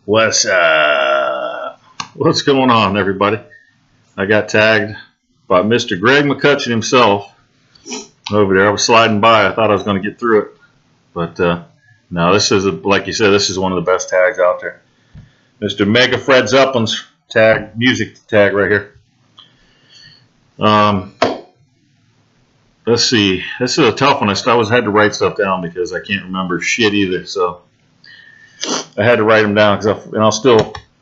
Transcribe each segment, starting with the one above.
What's going on, everybody? I got tagged by Mr. Greg McCutcheon himself over there. I was sliding by. I thought I was going to get through it, but no. This is like you said. This is one of the best tags out there. Mr. MegaFredZeppelin's tag, music tag right here. Let's see. This is a tough one. I had to write stuff down because I can't remember shit either. So I had to write them down because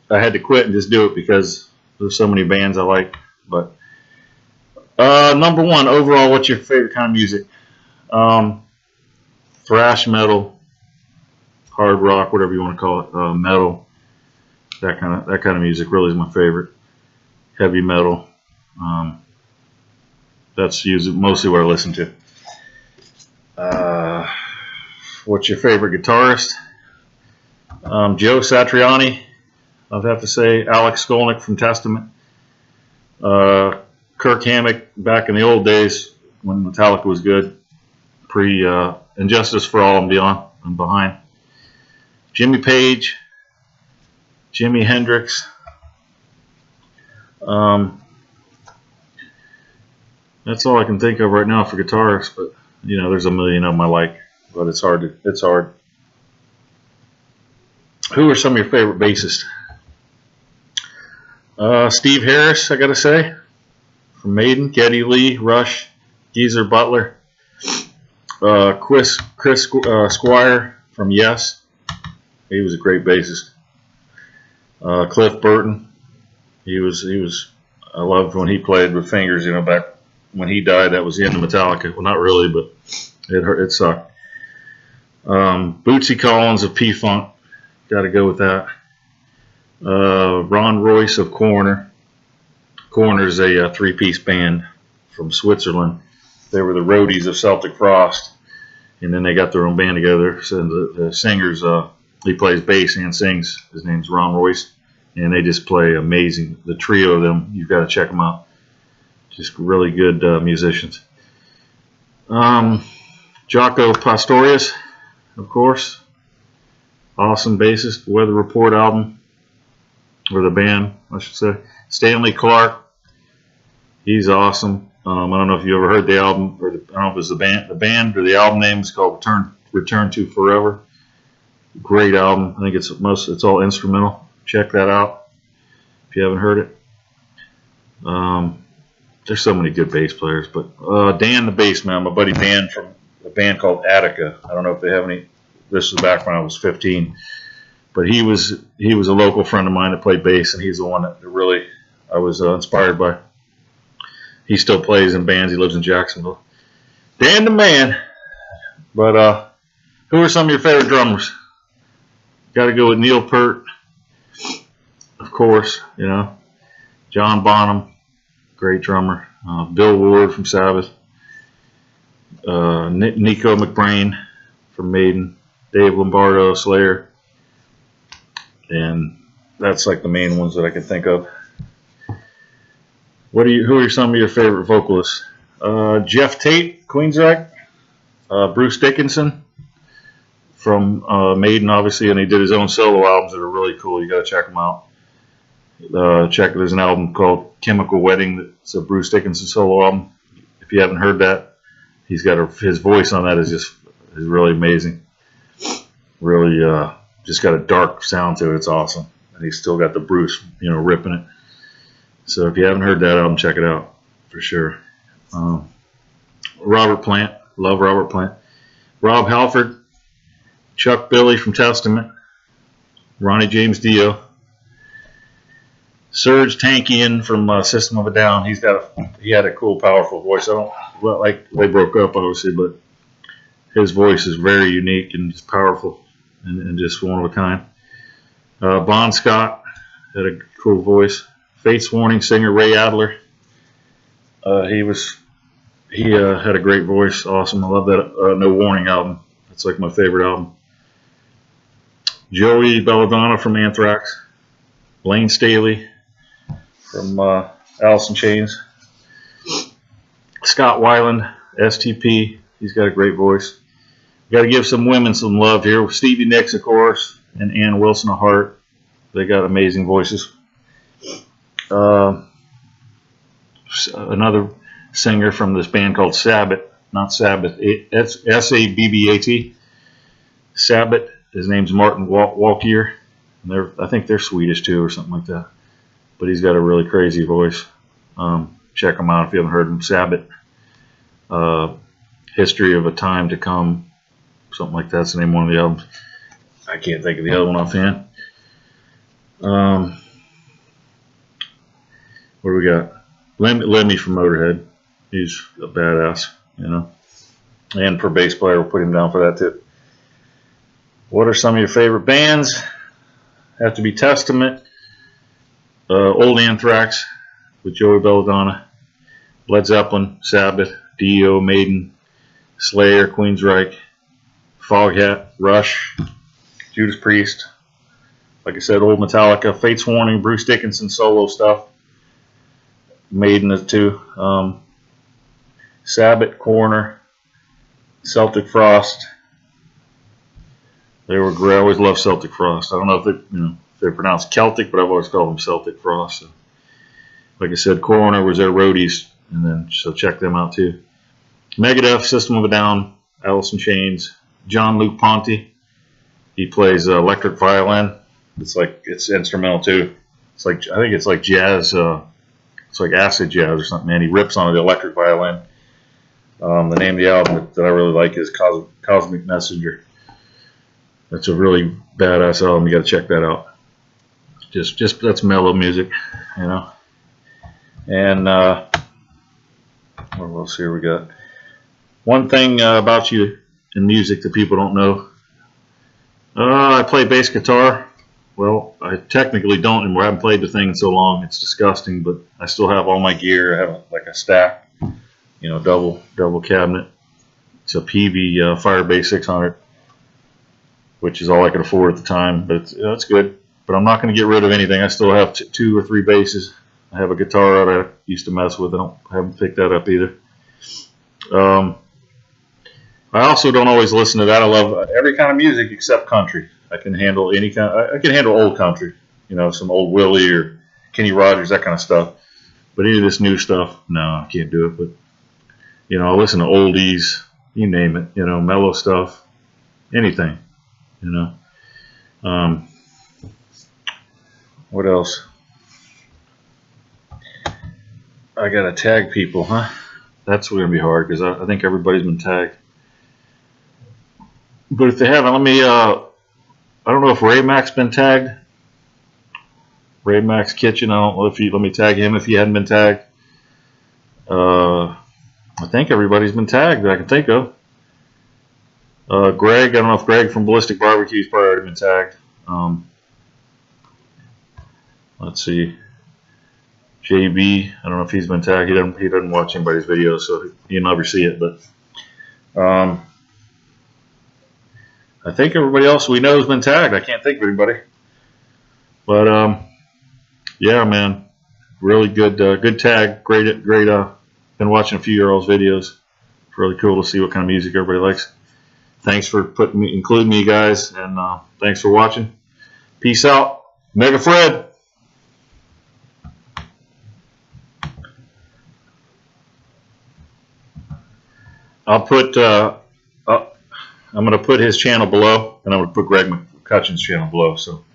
I had to quit and just do it because there's so many bands I like. But number one, overall, what's your favorite kind of music? Thrash metal, hard rock, whatever you want to call it, metal. That kind of music really is my favorite. Heavy metal. That's usually mostly what I listen to. What's your favorite guitarist? Joe Satriani, I'd have to say. Alex Skolnick from Testament. Kirk Hammett back in the old days when Metallica was good. Injustice for All and Beyond and behind. Jimmy Page. Jimi Hendrix. That's all I can think of right now for guitarists, but you know, there's a million of them I like, but it's hard. Who are some of your favorite bassists? Steve Harris, I gotta say, from Maiden. Geddy Lee, Rush, Geezer Butler, Chris Squire from Yes. He was a great bassist. Cliff Burton, he was. I loved when he played with fingers. You know, back when he died, that was the end of Metallica. Well, not really, but it hurt. It sucked. Bootsy Collins of P-Funk, got to go with that. Ron Royce of Corner. Corner's a three-piece band from Switzerland. They were the roadies of Celtic Frost, and then they got their own band together. So the singer's he plays bass and sings. His name's Ron Royce, and they just play amazing. The trio of them, you've got to check them out. Just really good musicians. Jaco Pastorius, of course. Awesome bassist. Weather Report album. Or the band, I should say. Stanley Clarke. He's awesome. I don't know if you ever heard the album, or I don't know if it was the band or the album name is called Return to Forever. Great album. I think it's all instrumental. Check that out if you haven't heard it. There's so many good bass players, but Dan the bass man, my buddy Dan from a band called Attica. I don't know if they have any. This was back when I was 15, but he was a local friend of mine that played bass, and he's the one that really I was inspired by. He still plays in bands. He lives in Jacksonville. Dan the man. But who are some of your favorite drummers? Got to go with Neil Peart, of course. You know, John Bonham. Great drummer. Bill Ward from Sabbath. Nico McBrain from Maiden. Dave Lombardo, Slayer. And that's like the main ones that I can think of. Who are some of your favorite vocalists? Jeff Tate, Queensryche. Bruce Dickinson from Maiden, obviously, and he did his own solo albums that are really cool. You got to check them out. There's an album called Chemical Wedding that's a Bruce Dickinson solo album. If you haven't heard that, he's got his voice on that is really amazing. Really just got a dark sound to it. It's awesome, and he's still got the Bruce ripping it. So if you haven't heard that album, check it out for sure. Robert Plant, love Robert Plant. Rob Halford, Chuck Billy from Testament, Ronnie James Dio. Serge Tankian from System of a Down. He had a cool, powerful voice. They broke up obviously, but his voice is very unique and just powerful and just one of a kind. Bon Scott had a cool voice. Fates Warning singer Ray Adler. He had a great voice. Awesome. I love that No Warning album. It's like my favorite album. Joey Belladonna from Anthrax. Blaine Staley from Alice in Chains. Scott Weiland, STP. He's got a great voice. Got to give some women some love here. Stevie Nicks, of course, and Ann Wilson of Heart. They got amazing voices. Another singer from this band called Sabbath, not Sabbath, S-A-B-B-A-T. Sabbath. His name's Martin Walkier. And I think they're Swedish too, or something like that. But he's got a really crazy voice. Check him out if you haven't heard him. Sabbath. History of a Time to Come, something like that's the name of one of the albums. I can't think of the other one offhand. What do we got? Lemmy from Motorhead. He's a badass, you know. And for bass player, we'll put him down for that too. What are some of your favorite bands? Have to be Testament, old Anthrax with Joey Belladonna, Led Zeppelin, Sabbath, Dio, Maiden, Slayer, Queensryche, Foghat, Rush, Judas Priest. Like I said, old Metallica, Fates Warning, Bruce Dickinson solo stuff. Maiden is too. Sabbath, Corner, Celtic Frost. They were great. I always loved Celtic Frost. I don't know if they're pronounced Celtic, but I've always called them Celtic Frost. So, like I said, Corner was their roadies, and then so check them out too. Megadeth, System of a Down, Alice in Chains, John Luke Ponty. He plays electric violin. It's instrumental too. It's like, I think it's like jazz. It's like acid jazz or something. Man, he rips on the electric violin. The name of the album that I really like is Cosmic Messenger. That's a really badass album. You got to check that out. Just that's mellow music, you know. And what else here we got? One thing about you in music that people don't know. I play bass guitar. Well, I technically don't anymore. I haven't played the thing in so long. It's disgusting, but I still have all my gear. I have like a stack, you know, double cabinet. It's a PV Firebase 600. Which is all I could afford at the time, but it's good. But I'm not going to get rid of anything. I still have 2 or 3 basses. I have a guitar that I used to mess with. I haven't picked that up either. I also don't always listen to that. I love every kind of music except country. I can handle any kind. I can handle old country, you know, some old Willie or Kenny Rogers, that kind of stuff. But any of this new stuff, no, I can't do it. But you know, I listen to oldies, you name it, you know, mellow stuff, anything. You know, what else? I gotta tag people, huh? That's gonna be hard because I think everybody's been tagged. But if they haven't, let me. I don't know if Ray Mac's been tagged. Ray Mac's Kitchen. I don't know if let me tag him if he hadn't been tagged. I think everybody's been tagged that I can think of. Greg, I don't know if Greg from Ballistic Barbecue's probably already been tagged. Let's see. JB, I don't know if he's been tagged. He doesn't watch anybody's videos, so he'll never see it. But I think everybody else we know has been tagged. I can't think of anybody. But yeah, man, really good, good tag. Great. Been watching a few of your all's videos. It's really cool to see what kind of music everybody likes. Thanks for including me, guys, and thanks for watching. Peace out. Mega Fred. I'll put. I'm going to put his channel below, and I'm going to put Greg McCutcheon's channel below. So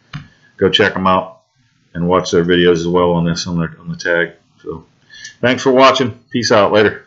go check them out and watch their videos as well on this on the tag. So thanks for watching. Peace out. Later.